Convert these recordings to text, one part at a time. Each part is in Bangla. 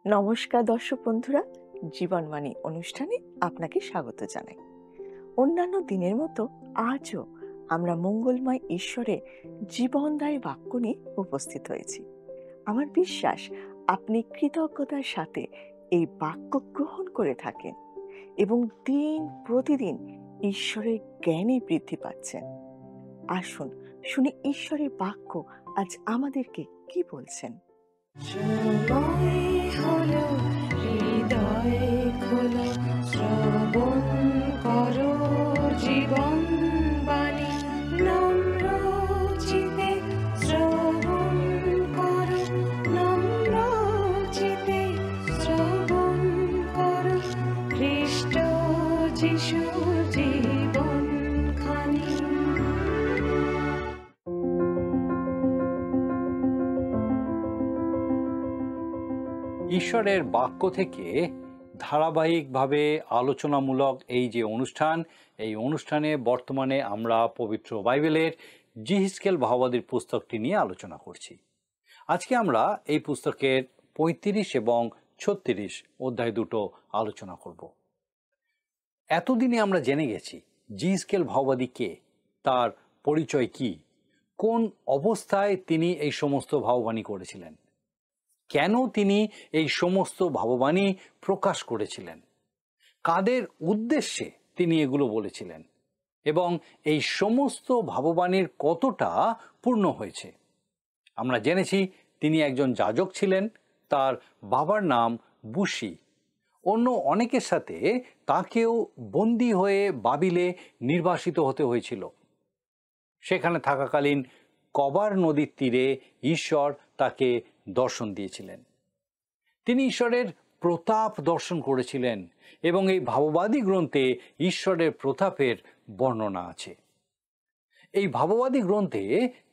নমস্কার দর্শক বন্ধুরা, জীবনবাণী অনুষ্ঠানে আপনাকে স্বাগত জানাই। অন্যান্য দিনের মতো আজও আমরা মঙ্গলময় ঈশ্বরের জীবনদায়ী বাক্য নিয়ে উপস্থিত হয়েছি। আমার বিশ্বাস আপনি কৃতজ্ঞতার সাথে এই বাক্য গ্রহণ করে থাকেন এবং দিন প্রতিদিন ঈশ্বরের জ্ঞানে বৃদ্ধি পাচ্ছেন। আসুন শুনি ঈশ্বরের বাক্য আজ আমাদেরকে কি বলছেন। হৃদয়ে খোলো, শ্রবণ করো জীবন বাণী, নম্র চিতে শ্রবণ করো, নম্র চিতে শ্রবণ করো, খ্রিস্ট যিশুর জীবন খানি। ঈশ্বরের বাক্য থেকে ধারাবাহিকভাবে আলোচনামূলক এই যে অনুষ্ঠান, এই অনুষ্ঠানে বর্তমানে আমরা পবিত্র বাইবেলের জিহিজকেল ভাববাদীর পুস্তকটি নিয়ে আলোচনা করছি। আজকে আমরা এই পুস্তকের ৩৫ এবং ৩৬ অধ্যায় দুটো আলোচনা করব। এতদিনে আমরা জেনে গেছি জিহিজকেল ভাববাদী কে, তার পরিচয় কি, কোন অবস্থায় তিনি এই সমস্ত ভাববাণী করেছিলেন, কেন তিনি এই সমস্ত ভাববাণী প্রকাশ করেছিলেন, কাদের উদ্দেশ্যে তিনি এগুলো বলেছিলেন এবং এই সমস্ত ভাববাণীর কতটা পূর্ণ হয়েছে। আমরা জেনেছি তিনি একজন যাজক ছিলেন, তার বাবার নাম বুশি। অন্য অনেকের সাথে তাকেও বন্দী হয়ে বাবিলে নির্বাসিত হতে হয়েছিল। সেখানে থাকাকালীন কবার নদীর তীরে ঈশ্বর তাকে দর্শন দিয়েছিলেন। তিনি ঈশ্বরের প্রতাপ দর্শন করেছিলেন এবং এই ভাববাদী গ্রন্থে ঈশ্বরের প্রতাপের বর্ণনা আছে। এই ভাববাদী গ্রন্থে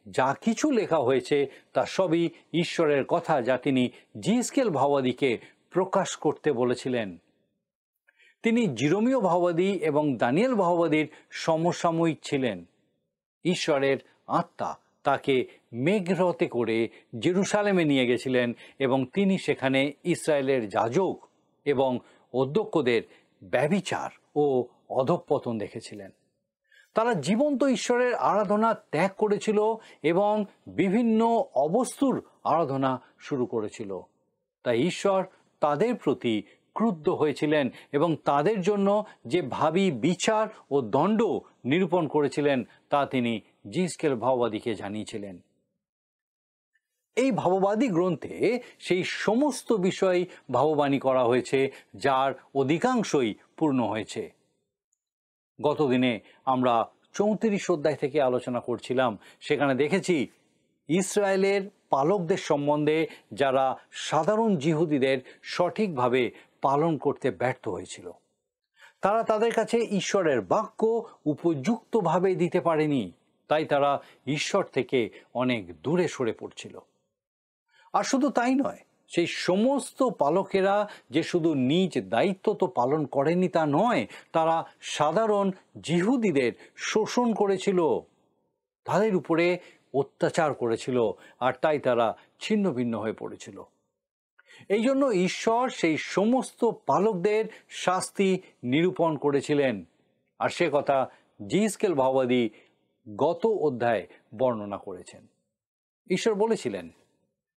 যা কিছু লেখা হয়েছে তা সবই ঈশ্বরের কথা, যা তিনি জিহিজকেল ভাববাদীকে প্রকাশ করতে বলেছিলেন। তিনি জিরোমীয় ভাববাদী এবং দানিয়েল ভাববাদীর সমসাময়িক ছিলেন। ঈশ্বরের আত্মা তাকে মেঘরথে করে জেরুসালেমে নিয়ে গেছিলেন এবং তিনি সেখানে ইসরায়েলের যাজক এবং অধ্যক্ষদের ব্যভিচার ও অধঃপতন দেখেছিলেন। তারা জীবন্ত ঈশ্বরের আরাধনা ত্যাগ করেছিল এবং বিভিন্ন অবস্তুর আরাধনা শুরু করেছিল। তাই ঈশ্বর তাদের প্রতি ক্রুদ্ধ হয়েছিলেন এবং তাদের জন্য যে ভাবী বিচার ও দণ্ড নিরূপণ করেছিলেন তা তিনি জিহিজকেল ভাববাদীকে জানিয়েছিলেন। এই ভাববাদী গ্রন্থে সেই সমস্ত বিষয় ভাববাণী করা হয়েছে যার অধিকাংশই পূর্ণ হয়েছে। গতদিনে আমরা ৩৪ অধ্যায় থেকে আলোচনা করছিলাম। সেখানে দেখেছি ইসরায়েলের পালকদের সম্বন্ধে যারা সাধারণ জিহুদীদের সঠিকভাবে পালন করতে ব্যর্থ হয়েছিল। তারা তাদের কাছে ঈশ্বরের বাক্য উপযুক্তভাবে দিতে পারেনি, তাই তারা ঈশ্বর থেকে অনেক দূরে সরে পড়ছিল। আর শুধু তাই নয়, সেই সমস্ত পালকেরা যে শুধু নিজ দায়িত্ব তো পালন করেনি তা নয়, তারা সাধারণ জিহুদীদের শোষণ করেছিল, তাদের উপরে অত্যাচার করেছিল, আর তাই তারা ছিন্ন ভিন্ন হয়ে পড়েছিল। এই জন্য ঈশ্বর সেই সমস্ত পালকদের শাস্তি নিরূপণ করেছিলেন, আর সে কথা জিহিজকেল ভাববাদী গত অধ্যায়ে বর্ণনা করেছেন। ঈশ্বর বলেছিলেন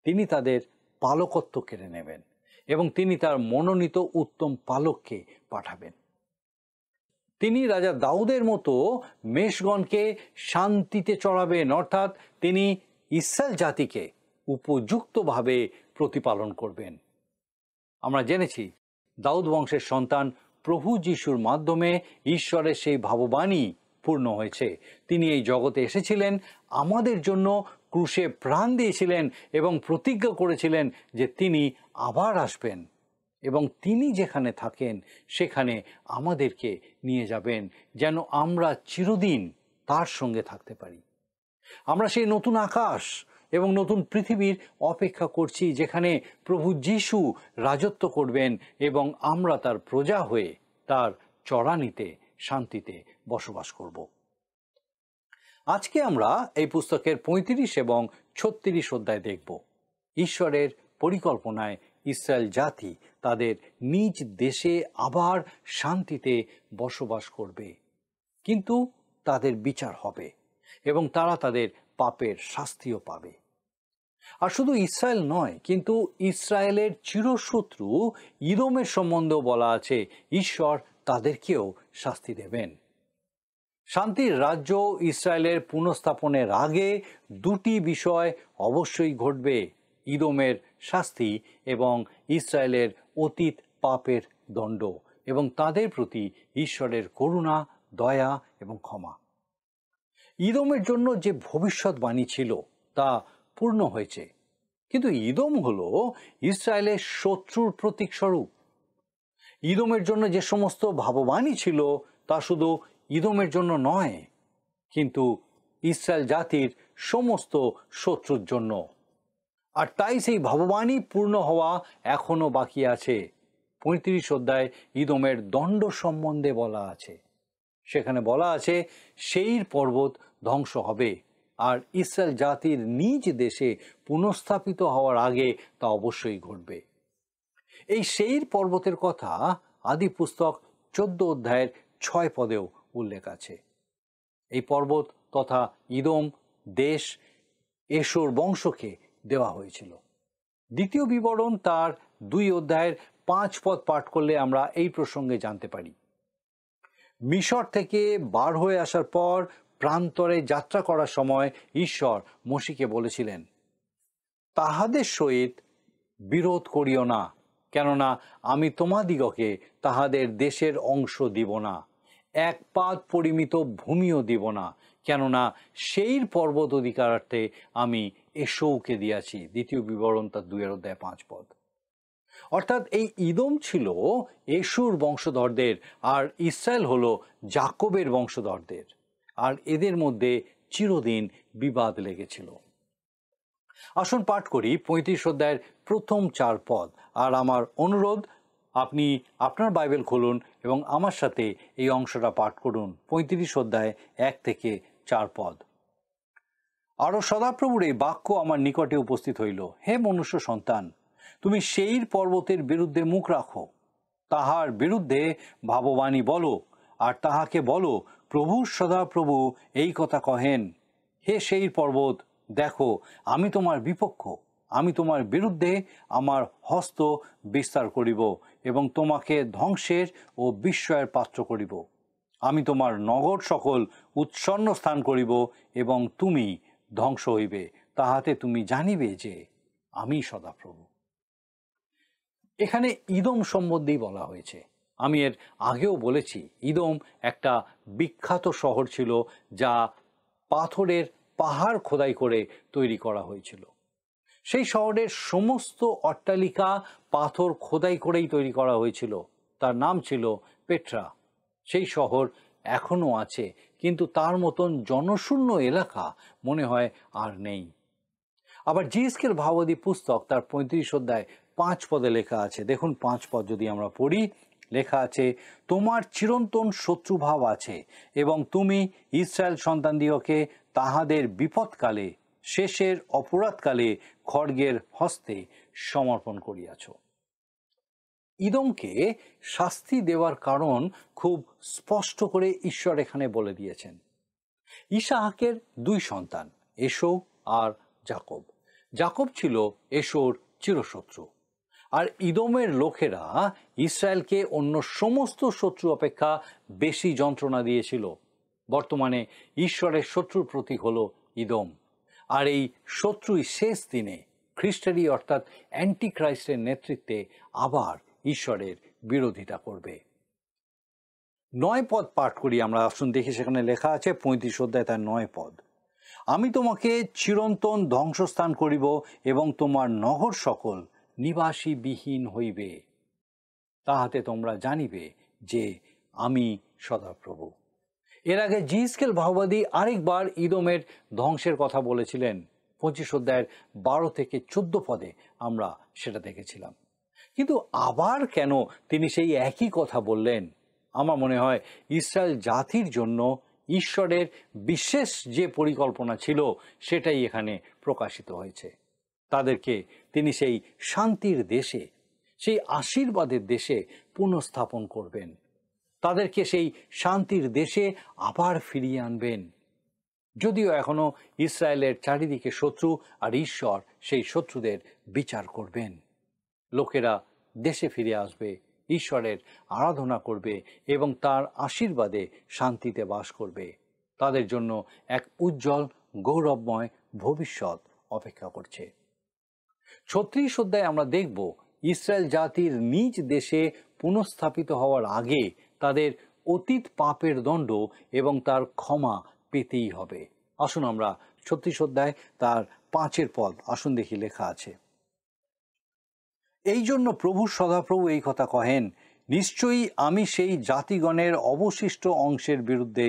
তিনি তাদের পালকত্ব কেড়ে নেবেন এবং তিনি তার মনোনীত উত্তম পালককে পাঠাবেন। তিনি রাজা দাউদের মতো মেষগণকে শান্তিতে চড়াবেন, অর্থাৎ তিনি ইসরায়েল জাতিকে উপযুক্তভাবে প্রতিপালন করবেন। আমরা জেনেছি দাউদ বংশের সন্তান প্রভু যিশুর মাধ্যমে ঈশ্বরের সেই ভাববাণী পূর্ণ হয়েছে। তিনি এই জগতে এসেছিলেন, আমাদের জন্য ক্রুশে প্রাণ দিয়েছিলেন এবং প্রতিজ্ঞা করেছিলেন যে তিনি আবার আসবেন এবং তিনি যেখানে থাকেন সেখানে আমাদেরকে নিয়ে যাবেন, যেন আমরা চিরদিন তার সঙ্গে থাকতে পারি। আমরা সেই নতুন আকাশ এবং নতুন পৃথিবীর অপেক্ষা করছি যেখানে প্রভু যিশু রাজত্ব করবেন এবং আমরা তার প্রজা হয়ে তার চড়ানিতে শান্তিতে বসবাস করব। আজকে আমরা এই পুস্তকের ৩৫ এবং ৩৬ অধ্যায় দেখব। ঈশ্বরের পরিকল্পনায় ইসরায়েল জাতি তাদের নিজ দেশে আবার শান্তিতে বসবাস করবে, কিন্তু তাদের বিচার হবে এবং তারা তাদের পাপের শাস্তিও পাবে। আর শুধু ইসরায়েল নয়, কিন্তু ইসরায়েলের চিরশত্রু ইদোমের সম্বন্ধেও বলা আছে ঈশ্বর তাদেরকেও শাস্তি দেবেন। শান্তির রাজ্য ইসরায়েলের পুনঃস্থাপনের আগে দুটি বিষয় অবশ্যই ঘটবে: ইদোমের শাস্তি এবং ইসরায়েলের অতীত পাপের দণ্ড এবং তাদের প্রতি ঈশ্বরের করুণা, দয়া এবং ক্ষমা। ইদোমের জন্য যে ভবিষ্যৎবাণী ছিল তা পূর্ণ হয়েছে, কিন্তু ইদোম হলো ইসরায়েলের শত্রুর প্রতীক স্বরূপ। ইদোমের জন্য যে সমস্ত ভাববাণী ছিল তা শুধু ইদোমের জন্য নয়, কিন্তু ইসরায়েল জাতির সমস্ত শত্রুর জন্য। আর তাই সেই ভাববাণী পূর্ণ হওয়া এখনো বাকি আছে। 35 অধ্যায় ইদোমের দণ্ড সম্বন্ধে বলা আছে। সেখানে বলা আছে সেইর পর্বত ধ্বংস হবে, আর ইসরায়েল জাতির নিজ দেশে পুনঃস্থাপিত হওয়ার আগে তা অবশ্যই ঘটবে। এই সেইর পর্বতের কথা আদি পুস্তক 14 অধ্যায়ের 6 পদেও উল্লেখ আছে। এই পর্বত তথা ইদোম দেশ এশোর বংশকে দেওয়া হয়েছিল। দ্বিতীয় বিবরণ তার 2 অধ্যায়ের 5 পদ পাঠ করলে আমরা এই প্রসঙ্গে জানতে পারি। মিশর থেকে বার হয়ে আসার পর প্রান্তরে যাত্রা করার সময় ঈশ্বর মোশিকে বলেছিলেন, তাহাদের সহিত বিরোধ করিও না, কেননা আমি তোমাদিগকে তাহাদের দেশের অংশ দিব না, এক পাদ পরিমিত ভূমিও দিব না, কেননা সেইর পর্বত অধিকারার্থে আমি এশৌকে দিয়াছি। দ্বিতীয় বিবরণ তার 2 অধ্যায় 5 পদ। অর্থাৎ এই ইদোম ছিল এশুর বংশধরদের, আর ইসরায়েল হলো যাকবের বংশধরদের, আর এদের মধ্যে চিরদিন বিবাদ লেগেছিল। আসুন পাঠ করি 35 অধ্যায়ের প্রথম 4 পদ। আর আমার অনুরোধ, আপনি আপনার বাইবেল খুলুন এবং আমার সাথে এই অংশটা পাঠ করুন। 35 অধ্যায় 1 থেকে 4 পদ। আরও সদাপ্রভুর এই বাক্য আমার নিকটে উপস্থিত হইল, হে মনুষ্য সন্তান, তুমি সেইর পর্বতের বিরুদ্ধে মুখ রাখো, তাহার বিরুদ্ধে ভাববাণী বলো, আর তাহাকে বলো, প্রভু সদাপ্রভু এই কথা কহেন, হে সেইর পর্বত, দেখো আমি তোমার বিপক্ষ, আমি তোমার বিরুদ্ধে আমার হস্ত বিস্তার করিব এবং তোমাকে ধ্বংসের ও বিস্ময়ের পাত্র করিব। আমি তোমার নগর সকল উৎসন্ন স্থান করিব এবং তুমি ধ্বংস হইবে, তাহাতে তুমি জানিবে যে আমি সদাপ্রভু। এখানে ইদোম সম্বন্ধেই বলা হয়েছে। আমি এর আগেও বলেছি, ইদোম একটা বিখ্যাত শহর ছিল যা পাথরের পাহাড় খোদাই করে তৈরি করা হয়েছিল। সেই শহরের সমস্ত অট্টালিকা পাথর খোদাই করেই তৈরি করা হয়েছিল। তার নাম ছিল পেট্রা। সেই শহর এখনো আছে, কিন্তু তার মতন জনশূন্য এলাকা মনে হয় আর নেই। আবার জিহিজকেল ভাববাদী পুস্তক তার 35 অধ্যায় 5 পদে লেখা আছে। দেখুন 5 পদ যদি আমরা পড়ি, লেখা আছে, তোমার চিরন্তন শত্রুভাব আছে এবং তুমি ইসরায়েল সন্তানদিগকে তাহাদের বিপদকালে, শেষের অপরাধকালে খড়গের হস্তে সমর্পণ করিয়াছ। ইদোমকে শাস্তি দেওয়ার কারণ খুব স্পষ্ট করে ঈশ্বর এখানে বলে দিয়েছেন। ইসাহাকের 2 সন্তান, এশৌ আর যাকব। যাকব ছিল এশোর চিরশত্রু, আর ইদোমের লোকেরা ইসরায়েলকে অন্য সমস্ত শত্রু অপেক্ষা বেশি যন্ত্রণা দিয়েছিল। বর্তমানে ঈশ্বরের শত্রুর প্রতীক হলো ইদোম, আর এই শত্রুই শেষ দিনে খ্রিস্টেরই অর্থাৎ অ্যান্টিক্রাইস্টের নেতৃত্বে আবার ঈশ্বরের বিরোধিতা করবে। 9 পদ পাঠ করি আমরা, আসুন দেখি। সেখানে লেখা আছে 35 অধ্যায় তার 9 পদ, আমি তোমাকে চিরন্তন ধ্বংসস্থান করিব এবং তোমার নগর সকল নিবাসী বিহীন হইবে, তাহাতে তোমরা জানিবে যে আমি সদাপ্রভু। এর আগে জিহিজকেল ভাববাদী আরেকবার ইদোমের ধ্বংসের কথা বলেছিলেন। 25 অধ্যায়ের 12 থেকে 14 পদে আমরা সেটা দেখেছিলাম। কিন্তু আবার কেন তিনি সেই একই কথা বললেন? আমার মনে হয় ইসরায়েল জাতির জন্য ঈশ্বরের বিশেষ যে পরিকল্পনা ছিল সেটাই এখানে প্রকাশিত হয়েছে। তাদেরকে তিনি সেই শান্তির দেশে সেই আশীর্বাদের দেশে পুনঃস্থাপন করবেন, তাদেরকে সেই শান্তির দেশে আবার ফিরিয়ে আনবেন। যদিও এখনো ইসরায়েলের চারিদিকে শত্রু, আর ঈশ্বর সেই শত্রুদের বিচার করবেন। লোকেরা দেশে ফিরে আসবে, ঈশ্বরের আরাধনা করবে এবং তার আশীর্বাদে শান্তিতে বাস করবে। তাদের জন্য এক উজ্জ্বল গৌরবময় ভবিষ্যৎ অপেক্ষা করছে। 36 অধ্যায়ে আমরা দেখব ইসরায়েল জাতির নিজ দেশে পুনঃস্থাপিত হওয়ার আগে তাদের অতীত পাপের দণ্ড এবং তার ক্ষমা পেতেই হবে। আসুন আমরা 36 অধ্যায় তার 5 পদ আসুন দেখি, লেখা আছে, এই জন্য প্রভু সদাপ্রভু এই কথা কহেন, নিশ্চয়ই আমি সেই জাতিগণের অবশিষ্ট অংশের বিরুদ্ধে,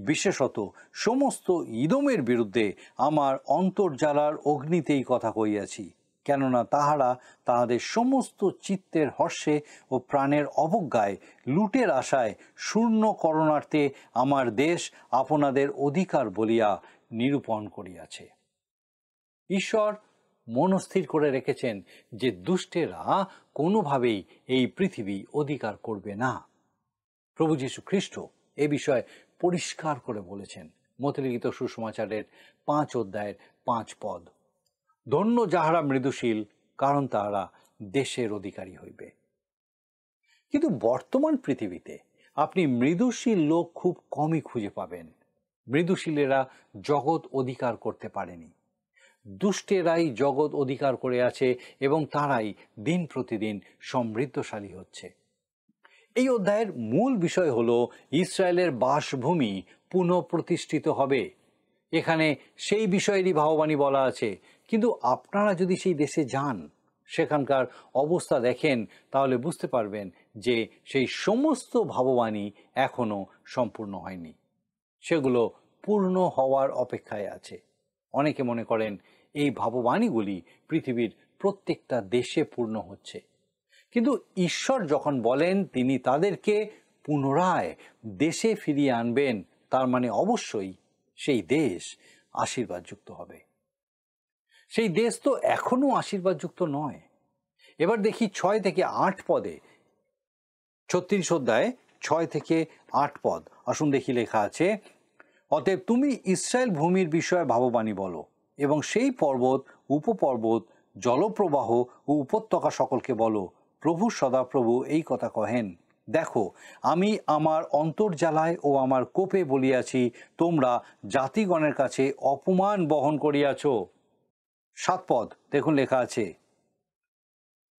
বিশেষত সমস্ত ইদোমের বিরুদ্ধে আমার অন্তর্জ্বালার অগ্নিতেই কথা কইয়াছি। কেননা তাহারা তাহাদের সমস্ত চিত্তের হর্ষে ও প্রাণের অবজ্ঞায়, লুটের আশায়, শূন্যকরণার্থে আমার দেশ আপনাদের অধিকার বলিয়া নিরূপণ করিয়াছে। ঈশ্বর মনস্থির করে রেখেছেন যে দুষ্টেরা কোনোভাবেই এই পৃথিবী অধিকার করবে না। প্রভু যীশু খ্রিস্ট এ বিষয়ে পরিষ্কার করে বলেছেন মথলিখিত সুসমাচারের 5 অধ্যায়ের 5 পদ, ধন্য যাহারা মৃদুশীল, কারণ তাহারা দেশের অধিকারী হইবে। কিন্তু বর্তমান পৃথিবীতে আপনি মৃদুশীল লোক খুব কমই খুঁজে পাবেন। মৃদুশীলেরা জগৎ অধিকার করতে পারেনি, দুষ্টেরাই জগৎ অধিকার করে আছে এবং তারাই দিন প্রতিদিন সমৃদ্ধশালী হচ্ছে। এই অধ্যায়ের মূল বিষয় হলো ইসরায়েলের বাসভূমি পুনঃপ্রতিষ্ঠিত হবে। এখানে সেই বিষয়েরই ভাববাণী বলা আছে, কিন্তু আপনারা যদি সেই দেশে যান, সেখানকার অবস্থা দেখেন, তাহলে বুঝতে পারবেন যে সেই সমস্ত ভাববাণী এখনো সম্পূর্ণ হয়নি, সেগুলো পূর্ণ হওয়ার অপেক্ষায় আছে। অনেকে মনে করেন এই ভাববাণীগুলি পৃথিবীর প্রত্যেকটা দেশে পূর্ণ হচ্ছে, কিন্তু ঈশ্বর যখন বলেন তিনি তাদেরকে পুনরায় দেশে ফিরিয়ে আনবেন, তার মানে অবশ্যই সেই দেশ আশীর্বাদযুক্ত হবে। সেই দেশ তো এখনো আশীর্বাদযুক্ত নয়। এবার দেখি 6 থেকে 8 পদে, 36 অধ্যায় 6 থেকে 8 পদ আসুন দেখি, লেখা আছে, অতএব তুমি ইসরায়েল ভূমির বিষয়ে ভাববাণী বলো এবং সেই পর্বত, উপপর্বত, জলপ্রবাহ ও উপত্যকা সকলকে বলো, প্রভু সদাপ্রভু এই কথা কহেন, দেখো আমি আমার অন্তর্জ্বালায় ও আমার কোপে বলিয়াছি, তোমরা জাতিগণের কাছে অপমান বহন করিয়াছ। 7 পদ দেখুন, লেখা আছে,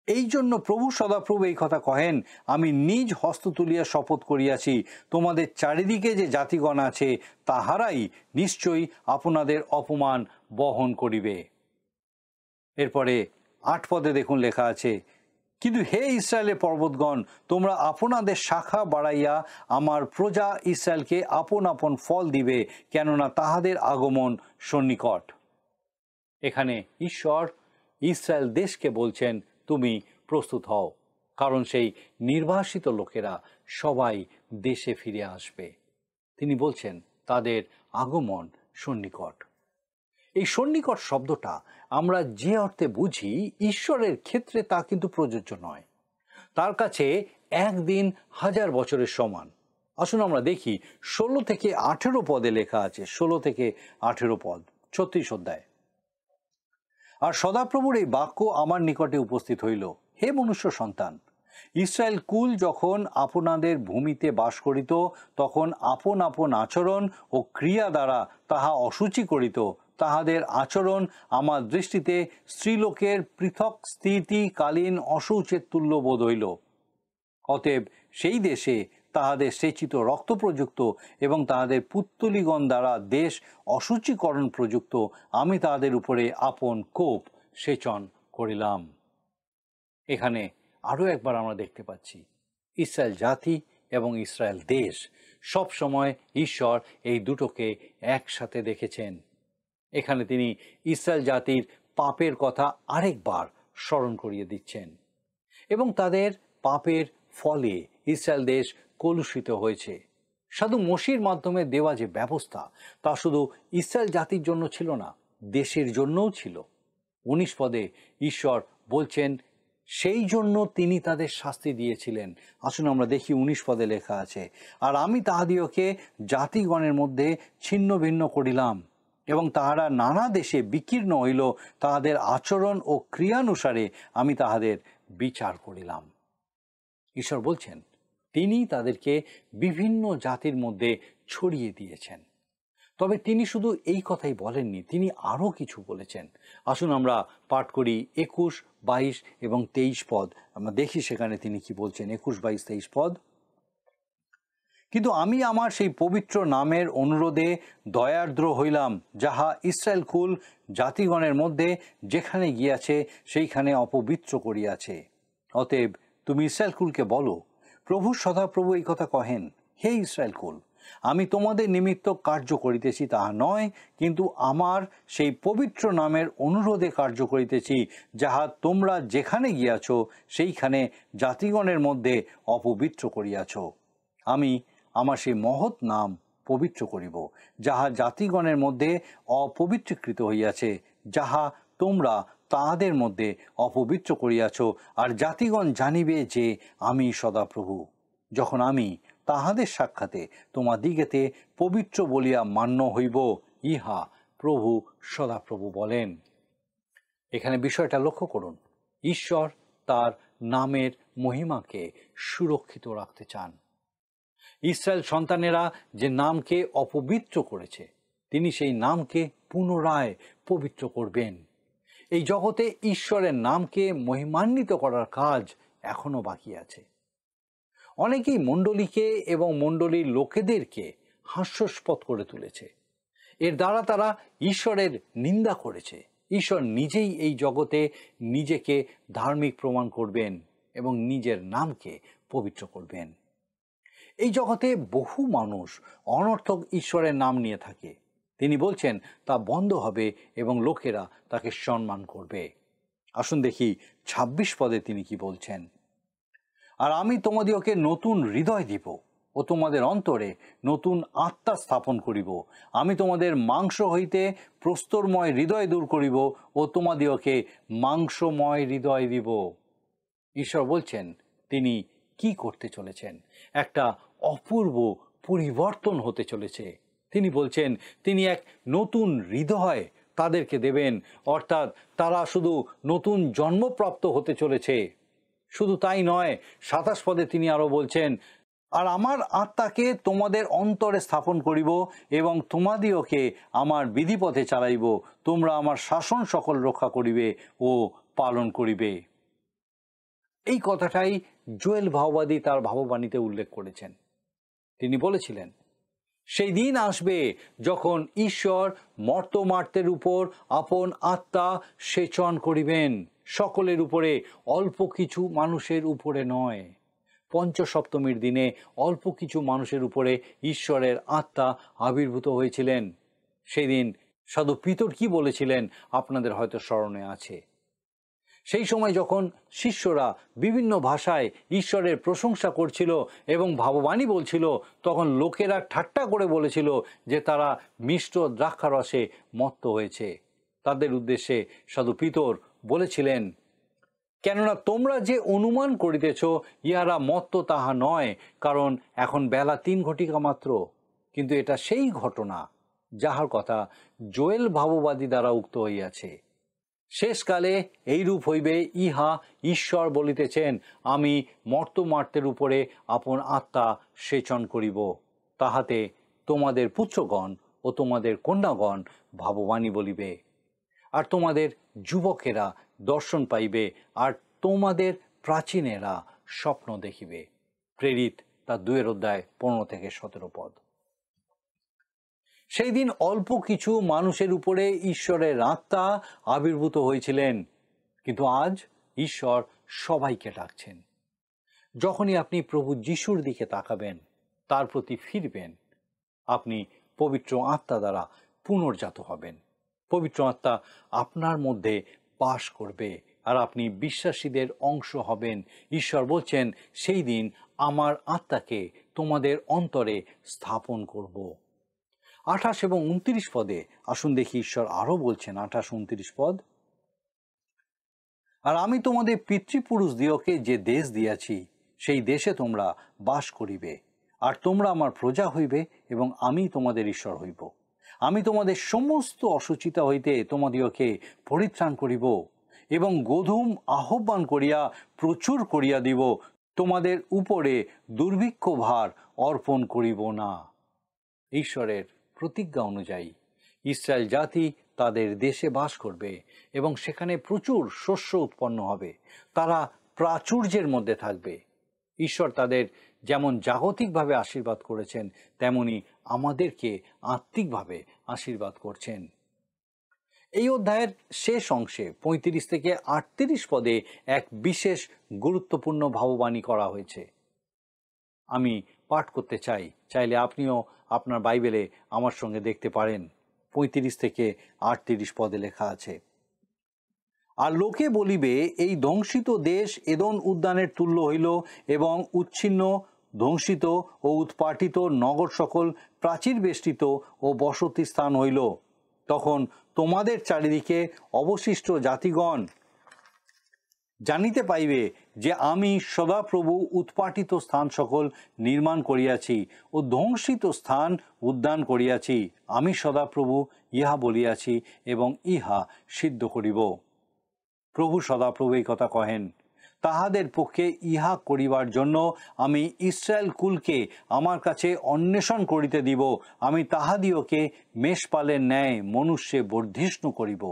এই জন্য প্রভু সদাপ্রভু এই কথা কহেন, আমি নিজ হস্ত তুলিয়া শপথ করিয়াছি, তোমাদের চারিদিকে যে জাতিগণ আছে তাহারাই নিশ্চয়ই আপনাদের অপমান বহন করিবে। এরপরে 8 পদে দেখুন, লেখা আছে, কিন্তু হে ইসরায়েলের পর্বতগণ, তোমরা আপনাদের শাখা বাড়াইয়া আমার প্রজা ইসরায়েলকে আপন আপন ফল দিবে, কেননা তাহাদের আগমন সন্নিকট। এখানে ঈশ্বর ইসরায়েল দেশকে বলছেন, তুমি প্রস্তুত হও, কারণ সেই নির্বাসিত লোকেরা সবাই দেশে ফিরে আসবে। তিনি বলছেন তাদের আগমন সন্নিকট। এই সন্নিকট শব্দটা আমরা যে অর্থে বুঝি, ঈশ্বরের ক্ষেত্রে তা কিন্তু প্রযোজ্য নয়। তার কাছে একদিন 1000 বছরের সমান। আসুন আমরা দেখি 16 থেকে 18 পদে লেখা আছে, 16 থেকে 18 পদ 36 অধ্যায়। আর সদাপ্রভুর এই বাক্য আমার নিকটে উপস্থিত হইল, হে মনুষ্য সন্তান, ইসরায়েল কুল যখন আপনাদের ভূমিতে বাস করিত, তখন আপন আপন আচরণ ও ক্রিয়া দ্বারা তাহা অসুচি করিত। তাহাদের আচরণ আমার দৃষ্টিতে স্ত্রীলোকের পৃথক স্থিতিকালীন অশৌচের তুল্য বোধ হইল। অতএব সেই দেশে তাহাদের সেচিত রক্ত প্রযুক্ত এবং তাহাদের পুত্তলিগণ দ্বারা দেশ অসুচিকরণ প্রযুক্ত আমি তাহাদের উপরে আপন কোপ সেচন করিলাম। এখানে আরও একবার আমরা দেখতে পাচ্ছি ইসরায়েল জাতি এবং ইসরায়েল দেশ সব সময় ঈশ্বর এই দুটোকে একসাথে দেখেছেন। এখানে তিনি ইসরায়েল জাতির পাপের কথা আরেকবার স্মরণ করিয়ে দিচ্ছেন এবং তাদের পাপের ফলে ইসরায়েল দেশ কলুষিত হয়েছে। সাধু মসির মাধ্যমে দেওয়া যে ব্যবস্থা, তা শুধু ইসরায়েল জাতির জন্য ছিল না, দেশের জন্যও ছিল। 19 পদে ঈশ্বর বলছেন, সেই জন্য তিনি তাদের শাস্তি দিয়েছিলেন। আসুন আমরা দেখি 19 পদে লেখা আছে, আর আমি তাহাদিওকে জাতিগণের মধ্যে ছিন্ন ভিন্ন করিলাম, এবং তাহারা নানা দেশে বিকীর্ণ হইল, তাহাদের আচরণ ও ক্রিয়ানুসারে আমি তাহাদের বিচার করিলাম। ঈশ্বর বলছেন তিনি তাদেরকে বিভিন্ন জাতির মধ্যে ছড়িয়ে দিয়েছেন। তবে তিনি শুধু এই কথাই বলেননি, তিনি আরও কিছু বলেছেন। আসুন আমরা পাঠ করি 21, 22 এবং 23 পদ। আমরা দেখি সেখানে তিনি কি বলছেন। 21, 22, 23 পদ। কিন্তু আমি আমার সেই পবিত্র নামের অনুরোধে দয়ার্দ্র হইলাম, যাহা ইসরায়েল কুল জাতিগণের মধ্যে যেখানে গিয়াছে সেইখানে অপবিত্র করিয়াছে। অতএব তুমি ইসরায়েল কুলকে বলো, প্রভু সদাপ্রভু এই কথা কহেন, হে ইসরায়েল কুল, আমি তোমাদের নিমিত্ত কার্য করিতেছি তাহা নয়, কিন্তু আমার সেই পবিত্র নামের অনুরোধে কার্য করিতেছি, যাহা তোমরা যেখানে গিয়াছ সেইখানে জাতিগণের মধ্যে অপবিত্র করিয়াছ। আমি আমার সেই মহৎ নাম পবিত্র করিব, যাহা জাতিগণের মধ্যে অপবিত্রীকৃত হইয়াছে, যাহা তোমরা তাহাদের মধ্যে অপবিত্র করিয়াছ। আর জাতিগণ জানিবে যে আমি সদাপ্রভু, যখন আমি তাহাদের সাক্ষাতে তোমাদিগেতে পবিত্র বলিয়া মান্য হইব, ইহা প্রভু সদাপ্রভু বলেন। এখানে বিষয়টা লক্ষ্য করুন, ঈশ্বর তার নামের মহিমাকে সুরক্ষিত রাখতে চান। ইসরায়েল সন্তানেরা যে নামকে অপবিত্র করেছে, তিনি সেই নামকে পুনরায় পবিত্র করবেন। এই জগতে ঈশ্বরের নামকে মহিমান্বিত করার কাজ এখনো বাকি আছে। অনেকেই মণ্ডলীকে এবং মণ্ডলীর লোকেদেরকে হাস্যাস্পদ করে তুলেছে। এর দ্বারা তারা ঈশ্বরের নিন্দা করেছে। ঈশ্বর নিজেই এই জগতে নিজেকে ধার্মিক প্রমাণ করবেন এবং নিজের নামকে পবিত্র করবেন। এই জগতে বহু মানুষ অনর্থক ঈশ্বরের নাম নিয়ে থাকে। তিনি বলছেন তা বন্ধ হবে এবং লোকেরা তাকে সম্মান করবে। আসুন দেখি 26 পদে তিনি কি বলছেন। আর আমি তোমাদিওকে নতুন হৃদয় দিব ও তোমাদের অন্তরে নতুন আত্মা স্থাপন করিব। আমি তোমাদের মাংস হইতে প্রস্তরময় হৃদয় দূর করিব ও তোমাদিওকে মাংসময় হৃদয় দিব। ঈশ্বর বলছেন তিনি কি করতে চলেছেন, একটা অপূর্ব পরিবর্তন হতে চলেছে। তিনি বলছেন তিনি এক নতুন হৃদয় তাদেরকে দেবেন, অর্থাৎ তারা শুধু নতুন জন্মপ্রাপ্ত হতে চলেছে। শুধু তাই নয়, 27 পদে তিনি আরো বলছেন, আর আমার আত্মাকে তোমাদের অন্তরে স্থাপন করিব এবং তোমাদিওকে আমার বিধিপথে চালাইব, তোমরা আমার শাসন সকল রক্ষা করিবে ও পালন করিবে। এই কথাটাই জোয়েল ভাববাদী তার ভাববাণীতে উল্লেখ করেছেন। তিনি বলেছিলেন সেই দিন আসবে যখন ঈশ্বর মর্ত্যমার্তের উপর আপন আত্মা সেচন করিবেন, সকলের উপরে, অল্প কিছু মানুষের উপরে নয়। পঞ্চসপ্তমীর দিনে অল্প কিছু মানুষের উপরে ঈশ্বরের আত্মা আবির্ভূত হয়েছিলেন। সেদিন সাধু পিতর কি বলেছিলেন আপনাদের হয়তো স্মরণে আছে। সেই সময় যখন শিষ্যরা বিভিন্ন ভাষায় ঈশ্বরের প্রশংসা করছিল এবং ভাববাণী বলছিল, তখন লোকেরা ঠাট্টা করে বলেছিল যে তারা মিষ্ট দ্রাক্ষারসে মত্ত হয়েছে। তাদের উদ্দেশ্যে সাধু পিতর বলেছিলেন, কেননা তোমরা যে অনুমান করিতেছ ইহারা মত্ত তাহা নয়, কারণ এখন বেলা 3 ঘটিকা মাত্র। কিন্তু এটা সেই ঘটনা যাহার কথা জোয়েল ভাববাদী দ্বারা উক্ত হইয়াছে। শেষকালে এইরূপ হইবে, ইহা ঈশ্বর বলিতেছেন, আমি মর্ত্যমার্তের উপরে আপন আত্মা সেচন করিব, তাহাতে তোমাদের পুত্রগণ ও তোমাদের কন্যাগণ ভাববাণী বলিবে, আর তোমাদের যুবকেরা দর্শন পাইবে, আর তোমাদের প্রাচীনেরা স্বপ্ন দেখিবে। প্রেরিত তার 2 অধ্যায় 15 থেকে 17 পদ। সেই দিন অল্প কিছু মানুষের উপরে ঈশ্বরের আত্মা আবির্ভূত হয়েছিলেন, কিন্তু আজ ঈশ্বর সবাইকে ডাকছেন। যখনই আপনি প্রভু যিশুর দিকে তাকাবেন, তার প্রতি ফিরবেন, আপনি পবিত্র আত্মা দ্বারা পুনর্জাত হবেন। পবিত্র আত্মা আপনার মধ্যে বাস করবে আর আপনি বিশ্বাসীদের অংশ হবেন। ঈশ্বর বলছেন সেই দিন আমার আত্মাকে তোমাদের অন্তরে স্থাপন করব। 28 এবং 29 পদে আসুন দেখি ঈশ্বর আরো বলছেন। 28, 29 পদ। আর আমি তোমাদের পিতৃপুরুষ দিওকে যে দেশ দিয়াছি সেই দেশে তোমরা বাস করিবে, আর তোমরা আমার প্রজা হইবে এবং আমি তোমাদের ঈশ্বর হইব। আমি তোমাদের সমস্ত অসুচিতা হইতে তোমাদিওকে পরিত্রাণ করিব এবং গোধূম আহ্বান করিয়া প্রচুর করিয়া দিব, তোমাদের উপরে দুর্ভিক্ষ ভার অর্পণ করিব না। ঈশ্বরের প্রতিজ্ঞা অনুযায়ী ইসরায়েল জাতি তাদের দেশে বাস করবে এবং সেখানে প্রচুর শস্য উৎপন্ন হবে। তারা প্রাচুর্যের মধ্যে থাকবে। ঈশ্বর তাদের যেমন জাগতিকভাবে আশীর্বাদ করেছেন, তেমনি আমাদেরকে আত্মিকভাবে আশীর্বাদ করছেন। এই অধ্যায়ের শেষ অংশে 35 থেকে 38 পদে এক বিশেষ গুরুত্বপূর্ণ ভাববাণী করা হয়েছে। আমি পাঠ করতে চাইলে আপনিও আপনার বাইবেলে আমার সঙ্গে দেখতে পারেন। 35 থেকে 38 পদে লেখা আছে, আর লোকে বলিবে, এই ধ্বংসিত দেশ এদন উদ্যানের তুল্য হইল এবং উচ্ছিন্ন, ধ্বংসিত ও উৎপাটিত নগর সকল প্রাচীর বেষ্টিত ও বসতি স্থান হইল। তখন তোমাদের চারিদিকে অবশিষ্ট জাতিগণ জানিতে পাইবে যে আমি সদাপ্রভু উৎপাটিত স্থান সকল নির্মাণ করিয়াছি ও ধ্বংসিত স্থান উদ্যান করিয়াছি। আমি সদাপ্রভু ইহা বলিয়াছি এবং ইহা সিদ্ধ করিব। প্রভু সদাপ্রভু এই কথা কহেন, তাহাদের পক্ষে ইহা করিবার জন্য আমি ইস্রায়েল কুলকে আমার কাছে অন্বেষণ করিতে দিব। আমি তাহাদিওকে মেষপালের ন্যায় মনুষ্যে বর্ধিষ্ণু করিব,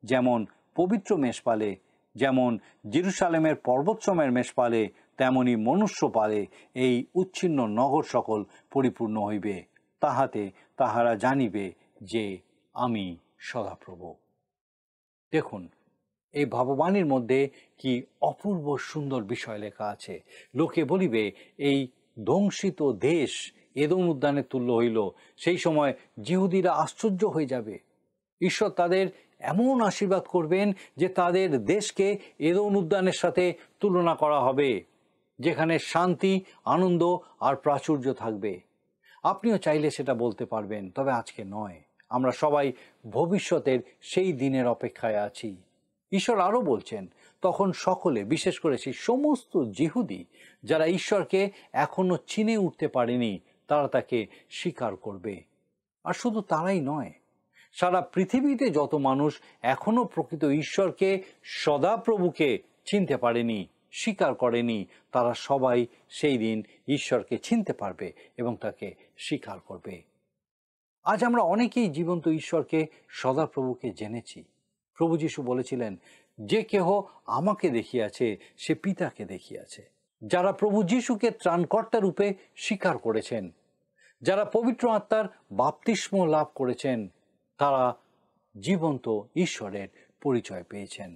যেমন পবিত্র মেষপালে, যেমন জেরুসালেমের পর্বতসমের মেষপালে, তেমনি মনুষ্য পালে এই উচ্ছিন্ন নগর সকল পরিপূর্ণ হইবে। তাহাতে তাহারা জানিবে যে আমি সদাপ্রভু। দেখুন, এই ভাববাণীর মধ্যে কি অপূর্ব সুন্দর বিষয় লেখা আছে। লোকে বলিবে, এই ধ্বংসিত দেশ এদম উদ্যানের তুল্য হইল। সেই সময় জিহুদিরা আশ্চর্য হয়ে যাবে। ঈশ্বর তাদের এমন আশীর্বাদ করবেন যে তাদের দেশকে এদম উদ্যানের সাথে তুলনা করা হবে, যেখানে শান্তি, আনন্দ আর প্রাচুর্য থাকবে। আপনিও চাইলে সেটা বলতে পারবেন, তবে আজকে নয়। আমরা সবাই ভবিষ্যতের সেই দিনের অপেক্ষায় আছি। ঈশ্বর আরও বলছেন, তখন সকলে, বিশেষ করে সেই সমস্ত জিহুদি যারা ঈশ্বরকে এখনো চিনে উঠতে পারেনি, তারা তাকে স্বীকার করবে। আর শুধু তারাই নয়, সারা পৃথিবীতে যত মানুষ এখনো প্রকৃত ঈশ্বরকে, সদাপ্রভুকে চিনতে পারেনি, স্বীকার করেনি, তারা সবাই সেই দিন ঈশ্বরকে চিনতে পারবে এবং তাকে স্বীকার করবে। আজ আমরা অনেকেই জীবন্ত ঈশ্বরকে, সদাপ্রভুকে জেনেছি। প্রভু যীশু বলেছিলেন, যে কেহ আমাকে দেখিয়াছে সে পিতাকে দেখিয়াছে। যারা প্রভু যীশুকে ত্রাণকর্তা রূপে স্বীকার করেছেন, যারা পবিত্র আত্মার বাপ্তিস্ম লাভ করেছেন, তারা জীবন্ত ঈশ্বরের পরিচয় পেয়েছেন।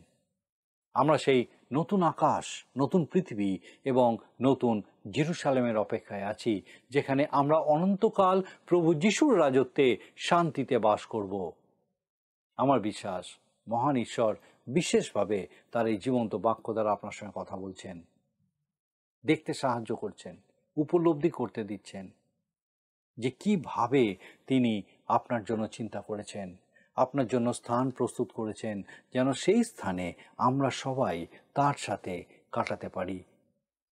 আমরা সেই নতুন আকাশ, নতুন পৃথিবী এবং নতুন জেরুসালেমের অপেক্ষায় আছি, যেখানে আমরা অনন্তকাল প্রভু যীশুর রাজত্বে শান্তিতে বাস করব। আমার বিশ্বাস, মহান ঈশ্বর বিশেষভাবে তার এই জীবন্ত বাক্য দ্বারা আপনার সঙ্গে কথা বলছেন, দেখতে সাহায্য করছেন, উপলব্ধি করতে দিচ্ছেন যে কিভাবে তিনি আপনার জন্য চিন্তা করেছেন, আপনার জন্য স্থান প্রস্তুত করেছেন, যেন সেই স্থানে আমরা সবাই তার সাথে কাটাতে পারি,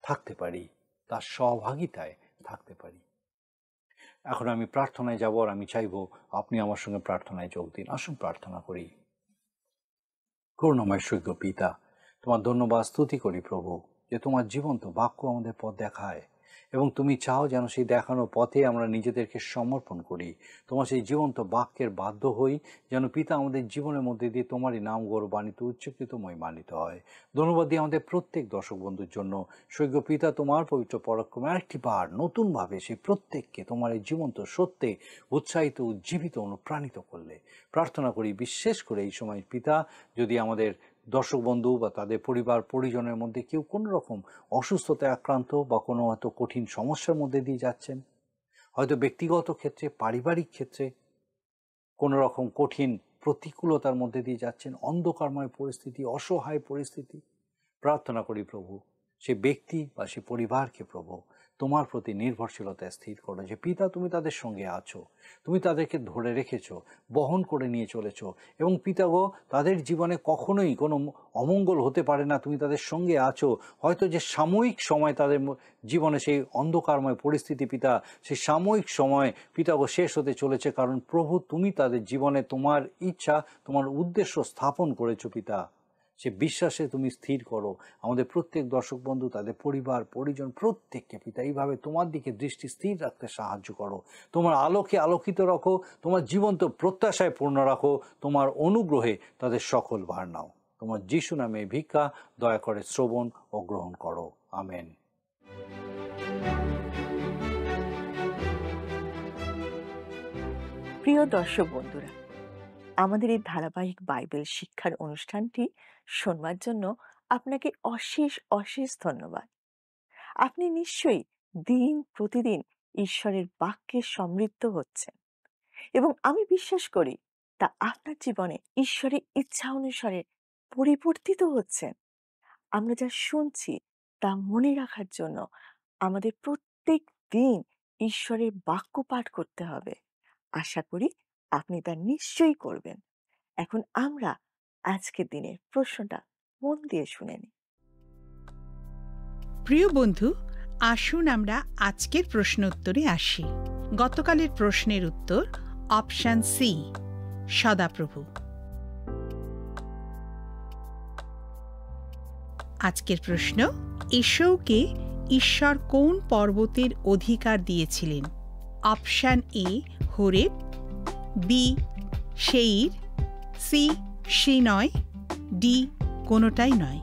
থাকতে পারি, তার সহভাগিতায় থাকতে পারি। এখন আমি প্রার্থনায় যাব, আর আমি চাইব আপনি আমার সঙ্গে প্রার্থনায় যোগ দিন। আসুন প্রার্থনা করি। করুণাময় স্বর্গীয় পিতা, তোমার ধন্যবাদ স্তুতি করি প্রভু, যে তোমার জীবন্ত বাক্য আমাদের পথ দেখায় এবং তুমি চাও যেন সেই দেখানো পথে আমরা নিজেদেরকে সমর্পণ করি। তোমার সেই জীবন্ত বাক্যের বাধ্য হই, যেন পিতা আমাদের জীবনের মধ্যে দিয়ে তোমারই নাম গৌরবান্বিত, উচ্চকৃত, মহিমান্বিত হয়। ধন্যবাদ দিই আমাদের প্রত্যেক দর্শক বন্ধুর জন্য। স্বর্গীয় পিতা, তোমার পবিত্র পরাক্রমে আরেকটি বার নতুনভাবে সেই প্রত্যেককে তোমার এই জীবন্ত সত্যে উৎসাহিত, উজ্জীবিত, অনুপ্রাণিত করলে প্রার্থনা করি। বিশেষ করে এই সময় পিতা, যদি আমাদের দর্শক বন্ধু বা তাদের পরিবার পরিজনের মধ্যে কেউ কোনো রকম অসুস্থতায় আক্রান্ত বা কোনো হয়তো কঠিন সমস্যার মধ্যে দিয়ে যাচ্ছেন, হয়তো ব্যক্তিগত ক্ষেত্রে, পারিবারিক ক্ষেত্রে কোনো রকম কঠিন প্রতিকূলতার মধ্যে দিয়ে যাচ্ছেন, অন্ধকারময় পরিস্থিতি, অসহায় পরিস্থিতি, প্রার্থনা করি প্রভু, সে ব্যক্তি বা সে পরিবারকে প্রভু তোমার প্রতি নির্ভরশীলতা স্থির করো, যে পিতা তুমি তাদের সঙ্গে আছো, তুমি তাদেরকে ধরে রেখেছো, বহন করে নিয়ে চলেছো, এবং পিতা গো তাদের জীবনে কখনোই কোনো অমঙ্গল হতে পারে না, তুমি তাদের সঙ্গে আছো। হয়তো যে সাময়িক সময় তাদের জীবনে সেই অন্ধকারময় পরিস্থিতি পিতা, সেই সাময়িক সময় পিতা গো শেষ হতে চলেছে, কারণ প্রভু তুমি তাদের জীবনে তোমার ইচ্ছা, তোমার উদ্দেশ্য স্থাপন করেছো পিতা। সে বিশ্বাসে তুমি স্থির করো আমাদের প্রত্যেক দর্শক বন্ধু, তাদের পরিবার পরিজন প্রত্যেককে পিতা এইভাবে তোমার দিকে দৃষ্টি স্থির রাখতে সাহায্য করো। তোমার আলোকে আলোকিত রাখো, তোমার জীবন্ত প্রত্যাশায় পূর্ণ রাখো, তোমার অনুগ্রহে তাদের সকল ভার নাও। তোমার যিশু নামে ভিক্ষা দয়া করে শ্রবণ ও গ্রহণ করো, আমেন। প্রিয় দর্শক বন্ধুরা, আমাদের এই ধারাবাহিক বাইবেল শিক্ষার অনুষ্ঠানটি শোনবার জন্য আপনাকে অশেষ অশেষ ধন্যবাদ। আপনি নিশ্চয়ই দিন প্রতিদিন ঈশ্বরের বাক্যে সমৃদ্ধ হচ্ছেন, এবং আমি বিশ্বাস করি তা আপনার জীবনে ঈশ্বরের ইচ্ছা অনুসারে পরিবর্তিত হচ্ছেন। আমরা যা শুনছি তা মনে রাখার জন্য আমাদের প্রত্যেক দিন ঈশ্বরের বাক্য পাঠ করতে হবে। আশা করি আপনি তা নিশ্চয়ই করবেন। এখন আমরা আজকের দিনের প্রশ্নটা মন দিয়ে শুনে নিই। প্রিয় বন্ধু, আসুন আমরা আজকের প্রশ্ন উত্তরে আসি। গতকালের প্রশ্নের উত্তর অপশন সি, সদাপ্রভু। আজকের প্রশ্ন, এশৌকে ঈশ্বর কোন পর্বতের অধিকার দিয়েছিলেন? Option A Horeb, B Seir, C Sinai, D কোনোটাই নয়।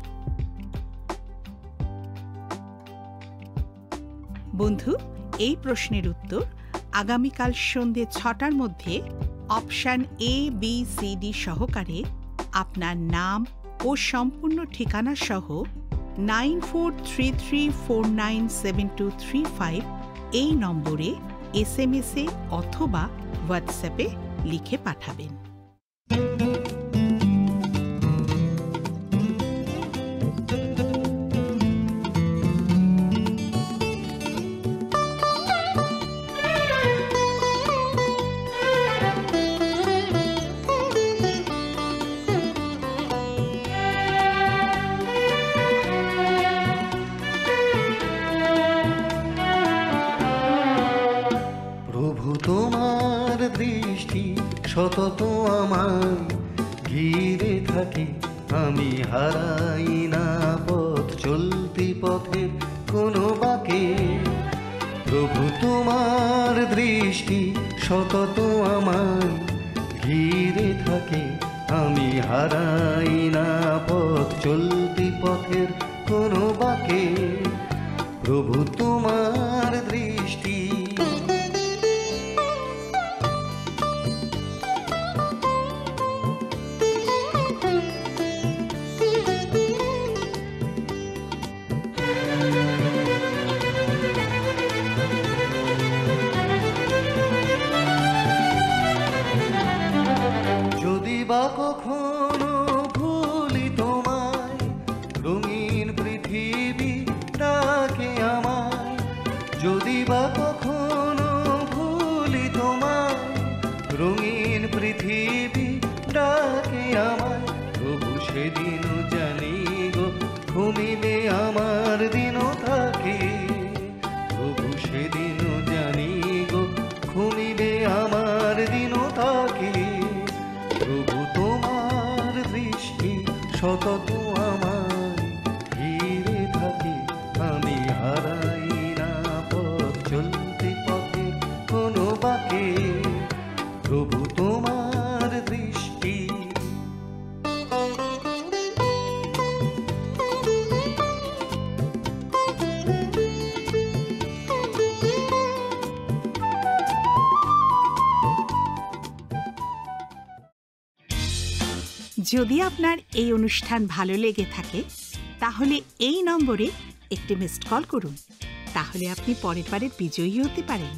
বন্ধু, এই প্রশ্নের উত্তর আগামীকাল সন্ধ্যে 6টার মধ্যে option A B C D সহকারে আপনার নাম ও সম্পূর্ণ ঠিকানা সহ 9433497235 এই নম্বরে SMS-এ অথবা হোয়াটসঅ্যাপে লিখে পাঠাবেন। তোমার দৃষ্টি সতত আমায় ঘিরে থাকে, আমি হারাই না পথ চলতি পথের কোনো বাঁকে। প্রভু তোমার দৃষ্টি সতত আমায় ঘিরে থাকে, আমি হারাই না পথ চলতি পথের কোনো বাঁকে। প্রভু তোমার দৃষ্টি। যদি বা কখনো ভুলি তোমায়, রঙিন পৃথিবী ডাকে আমায়। যদি বা কখনো ভুলি তোমায়, রঙিন পৃথিবী ডাকে আমায়। প্রভু সেদিনও জানি গো ঘুমিলে আমার দিনও থাকে। প্রভু সেদিনও জানি গো ঘুমিলে আমার দিনও থাকে। প্রভু তোমার দৃষ্টি সতত আমায় ঘিরে থাকে, আমি হারাই না পথ চলতে পথে কোনো বাঁকে। প্রভু তোমার দৃষ্টি। যদি আপনার এই অনুষ্ঠান ভালো লেগে থাকে তাহলে এই নম্বরে একটি মিসড কল করুন, তাহলে আপনি পরের বারে বিজয়ী হতে পারেন।